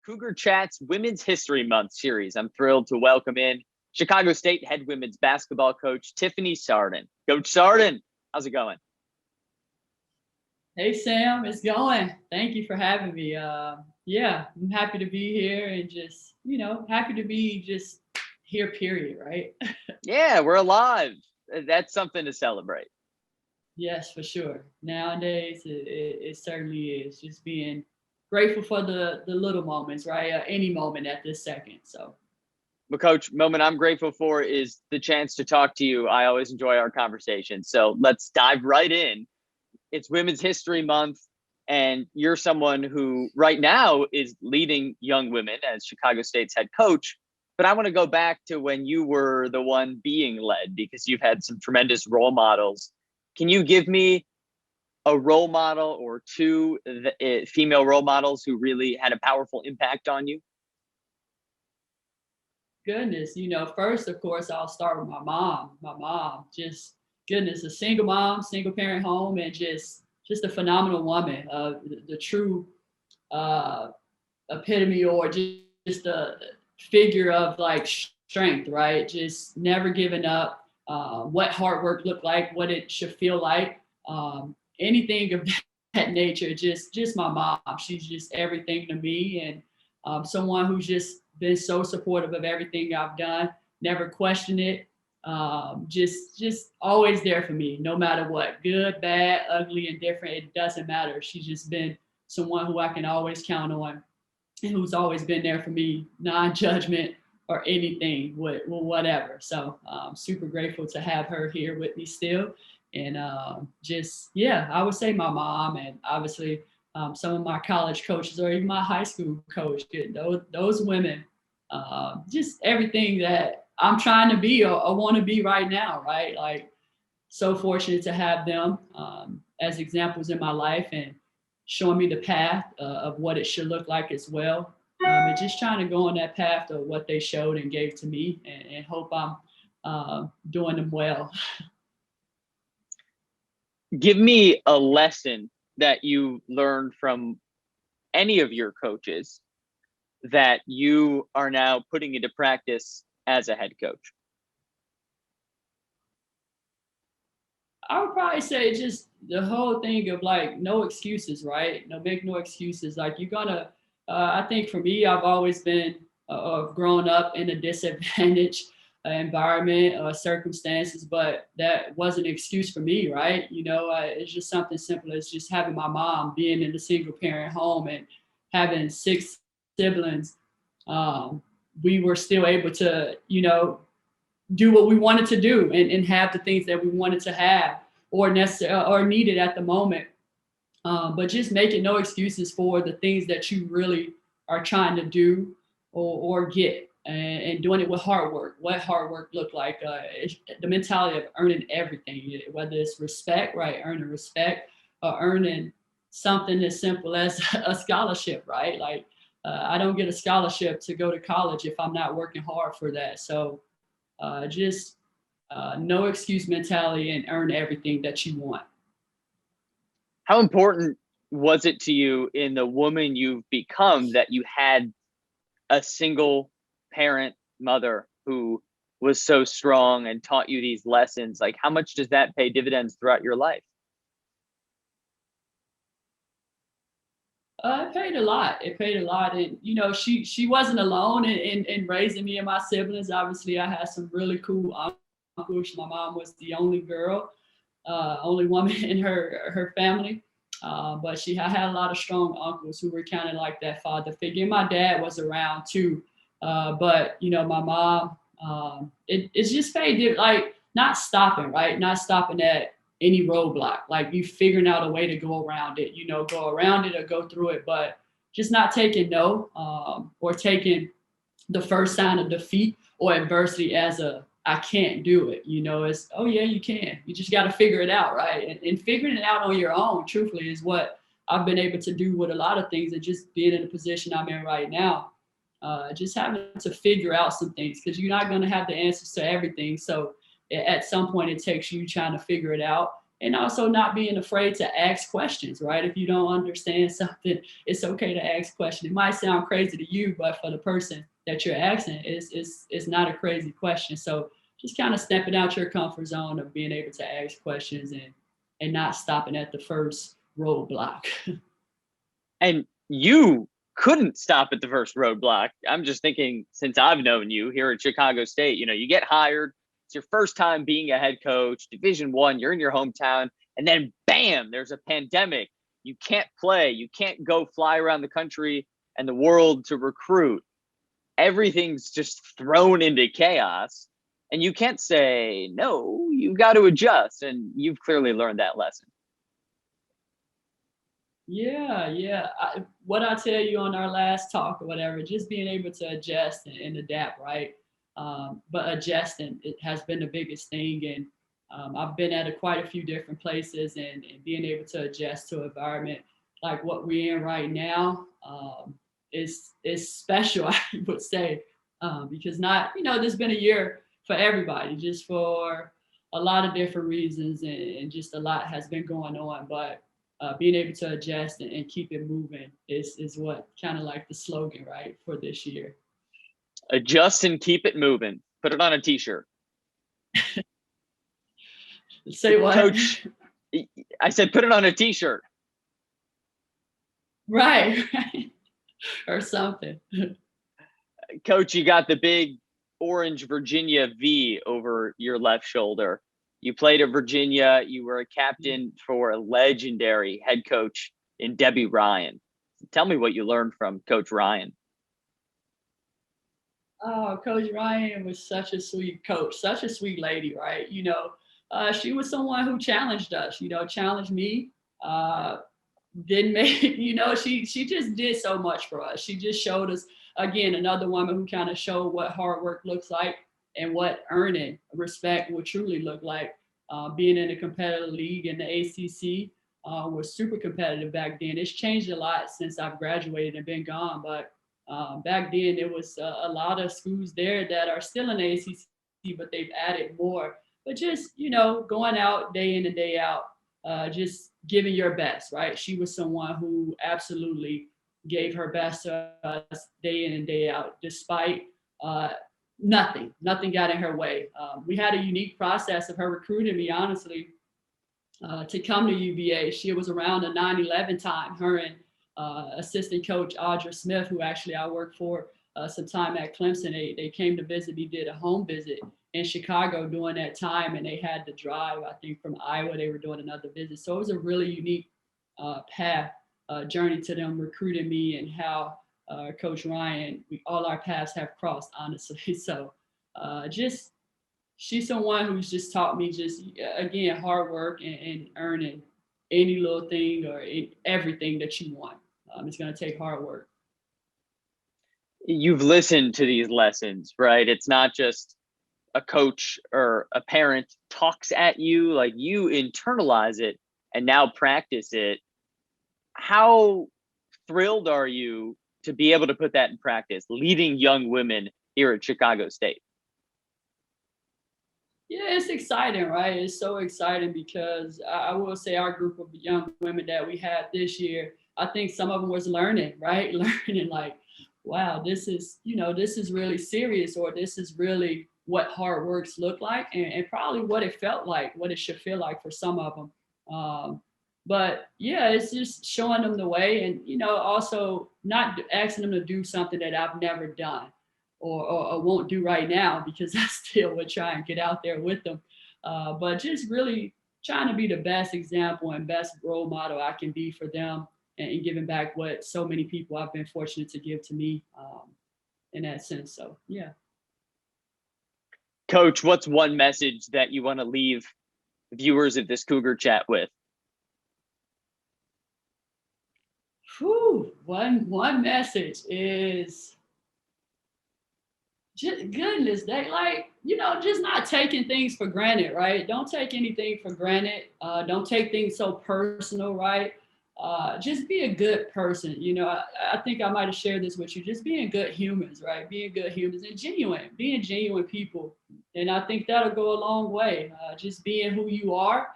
Cougar Chats Women's History Month series. I'm thrilled to welcome in Chicago State head women's basketball coach Tiffany Sardin. Coach Sardin, how's it going? Hey Sam, it's going. Thank you for having me. Yeah, I'm happy to be here and just, happy to be just here, period, right? Yeah, we're alive. That's something to celebrate. Yes, for sure. Nowadays, it certainly is just being grateful for the little moments, right? Any moment at this second. So, But coach, moment I'm grateful for is the chance to talk to you. I always enjoy our conversation. So let's dive right in. It's Women's History Month, and you're someone who right now is leading young women as Chicago State's head coach. But I want to go back to when you were the one being led because you've had some tremendous role models. Can you give me a role model or two female role models who really had a powerful impact on you? goodness, first, of course, I'll start with my mom. My mom, just goodness, a single mom, single parent home, and just a phenomenal woman. The true uh, epitome or just a figure of like strength, right? Just never giving up. What hard work looked like, what it should feel like, anything of that nature. Just my mom. She's just everything to me, and someone who's just been so supportive of everything I've done. Never questioned it. Just always there for me, no matter what, good, bad, ugly, indifferent. It doesn't matter. She's just been someone who I can always count on and who's always been there for me, non-judgment or anything with whatever. So super grateful to have her here with me still. And yeah, I would say my mom and obviously some of my college coaches or even my high school coach, those women, just everything that I'm trying to be or want to be right now, right? Like so fortunate to have them as examples in my life and showing me the path of what it should look like as well. And just trying to go on that path of what they showed and gave to me and hope I'm doing them well. Give me a lesson that you learned from any of your coaches that you are now putting into practice as a head coach. I would probably say just the whole thing of like no excuses, right? No, make no excuses. Like you're gonna. I think for me, I've always been grown up in a disadvantaged environment or circumstances, but that wasn't an excuse for me, right? It's just something simple as just having my mom being in a single parent home and having six siblings. Um, we were still able to, do what we wanted to do and have the things that we wanted to have or necessary or needed at the moment. But just making no excuses for the things that you really are trying to do or get and doing it with hard work. What hard work look like? The mentality of earning everything, whether it's respect, right? Earning respect or earning something as simple as a scholarship, right? Like I don't get a scholarship to go to college if I'm not working hard for that. So just no excuse mentality and earn everything that you want. How important was it to you in the woman you've become that you had a single parent mother who was so strong and taught you these lessons? Like, how much does that pay dividends throughout your life? It paid a lot. It paid a lot, and she wasn't alone in raising me and my siblings. Obviously, I had some really cool uncles. My mom was the only girl, only woman in her family, but I had a lot of strong uncles who were kind of like that father figure. My dad was around too, but my mom, it's just paid like not stopping, right? Not stopping at any roadblock, like you figuring out a way to go around it, go around it or go through it, but just not taking no or taking the first sign of defeat or adversity as a I can't do it. It's oh yeah, you can. You just got to figure it out, right? And figuring it out on your own, truthfully, is what I've been able to do with a lot of things and just being in the position I'm in right now. Just having to figure out some things because you're not going to have the answers to everything. So at some point, it takes you trying to figure it out and also not being afraid to ask questions, right? If you don't understand something, it's okay to ask questions. It might sound crazy to you, but for the person that you're asking, it's not a crazy question. So just kind of stepping out your comfort zone of being able to ask questions and not stopping at the first roadblock. And you couldn't stop at the first roadblock. I'm just thinking, since I've known you here at Chicago State, you get hired. It's your first time being a head coach, Division I, you're in your hometown, and then bam, there's a pandemic. You can't play. You can't go fly around the country and the world to recruit. Everything's just thrown into chaos. And you can't say, no, you've got to adjust. And you've clearly learned that lesson. Yeah. What I tell you on our last talk or whatever, just being able to adjust and adapt, right? But adjusting, it has been the biggest thing. And I've been at quite a few different places, and being able to adjust to environment like what we're in right now is special, I would say, because there's been a year for everybody, just for a lot of different reasons, and just a lot has been going on. But being able to adjust and keep it moving is what kind of like the slogan, right, for this year. Adjust and keep it moving. Put it on a t-shirt. Say what? Coach, I said put it on a t-shirt. Right. Or something. Coach, you got the big orange Virginia V over your left shoulder. You played at Virginia. You were a captain for a legendary head coach in Debbie Ryan. Tell me what you learned from Coach Ryan. Oh, Coach Ryan was such a sweet coach, such a sweet lady, right? She was someone who challenged us, challenged me. Didn't make, she just did so much for us. She just showed us, again, another woman who kind of showed what hard work looks like and what earning respect would truly look like. Being in a competitive league in the ACC was super competitive back then. It's changed a lot since I've graduated and been gone, but back then there was a lot of schools there that are still in the ACC, but they've added more. But just, going out day in and day out, just giving your best, right? She was someone who absolutely gave her best to us day in and day out, despite nothing got in her way. We had a unique process of her recruiting me, honestly, to come to UVA. She was around the 9/11 time. Her and assistant coach Audra Smith, who actually I worked for some time at Clemson, they came to visit me, did a home visit in Chicago during that time, and they had to drive, I think, from Iowa. They were doing another visit. So it was a really unique path, journey to them recruiting me, and how Coach Ryan, all our paths have crossed, honestly. So she's someone who's just taught me again, hard work and earning any little thing or everything that you want. It's going to take hard work. You've listened to these lessons, right? It's not just a coach or a parent talks at you, like you internalize it and now practice it. How thrilled are you to be able to put that in practice, leading young women here at Chicago State? Yeah, it's exciting, right? It's so exciting because I will say our group of young women that we had this year, I think some of them was learning, right? Learning like, wow, this is really serious, or this is really what hard works look like, and probably what it felt like, what it should feel like for some of them. But yeah, it's just showing them the way, and also not asking them to do something that I've never done or won't do right now, because I still would try and get out there with them. But just really trying to be the best example and best role model I can be for them, and giving back what so many people I've been fortunate to give to me in that sense. So, yeah. Coach, what's one message that you want to leave viewers of this Cougar Chat with? One message is just goodness, just not taking things for granted, right? Don't take anything for granted. Don't take things so personal, right? Just be a good person. I think I might have shared this with you. Just being good humans, right? Being good humans and being genuine people. And I think that'll go a long way. Just being who you are,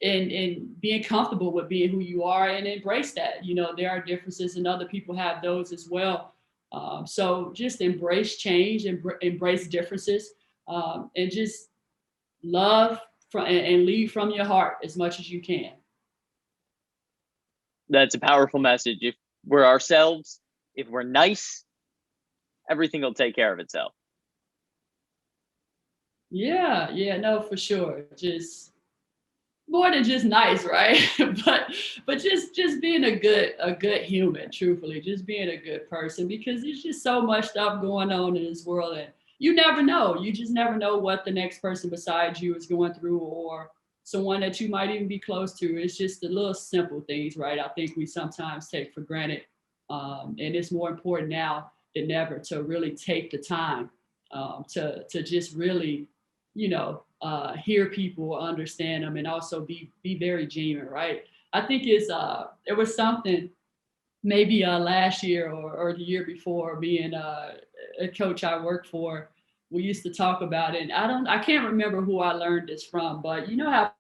and being comfortable with being who you are and embrace that. There are differences and other people have those as well. So just embrace change and embrace differences, and just love and lead from your heart as much as you can. That's a powerful message. If we're ourselves, if we're nice, everything will take care of itself. Yeah, no, for sure. Just more than just nice, right? but just being a good human, truthfully, just being a good person, because there's just so much stuff going on in this world, and you never know. You just never know what the next person beside you is going through, or someone that you might even be close to. It's just the little simple things, right? I think we sometimes take for granted, and it's more important now than ever to really take the time, to just really, hear people, understand them, and also be very genuine, right? I think there was something maybe last year or the year before, being a coach I worked for, we used to talk about it. And I can't remember who I learned this from, but you know how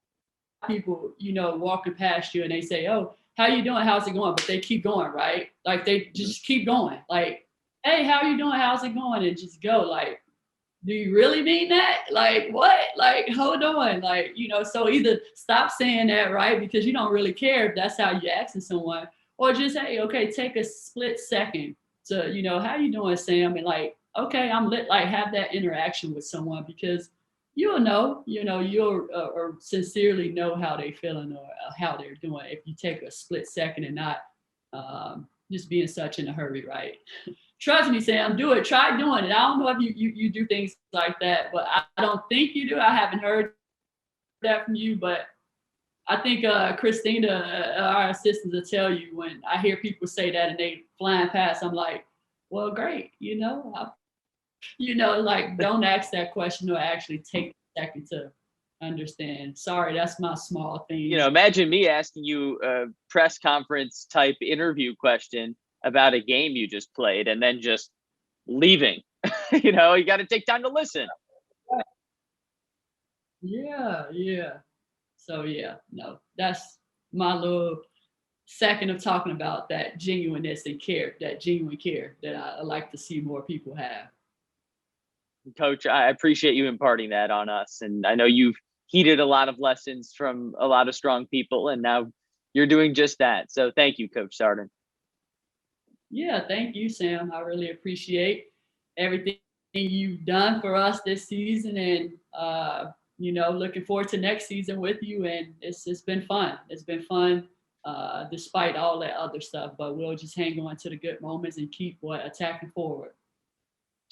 people, walking past you and they say, "Oh, how you doing? How's it going?" But they keep going, right? Like they just keep going. Like, "Hey, how you doing? How's it going?" And just go. Like, do you really mean that? Like, what? Like, hold on. Like, so either stop saying that, right? Because you don't really care if that's how you're asking someone, or just, hey, okay, take a split second to, how you doing, Sam? And like, okay, I'm lit, like have that interaction with someone, because you'll know, you'll or sincerely know how they feeling or how they're doing if you take a split second and not just being such in a hurry, right? Trust me, Sam, do it. Try doing it. I don't know if you do things like that, but I don't think you do. I haven't heard that from you, but I think Christina, our assistant, will tell you when I hear people say that and they flying past. I'm like, well, great. Like, don't ask that question, or actually take a second to understand. Sorry, that's my small thing. Imagine me asking you a press conference type interview question about a game you just played and then just leaving. You got to take time to listen. Yeah. So no, that's my little second of talking about that genuineness and care, that genuine care that I like to see more people have. Coach, I appreciate you imparting that on us. And I know you've heeded a lot of lessons from a lot of strong people, and now you're doing just that. So thank you, Coach Sardin. Yeah, thank you, Sam. I really appreciate everything you've done for us this season, and looking forward to next season with you. And it's been fun. It's been fun despite all that other stuff. But we'll just hang on to the good moments and keep attacking forward.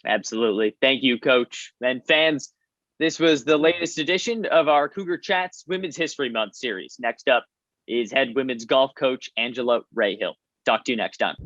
Absolutely. Thank you, Coach. And fans, this was the latest edition of our Cougar Chats Women's History Month series. Next up is head women's golf coach Angela Rahill. Talk to you next time.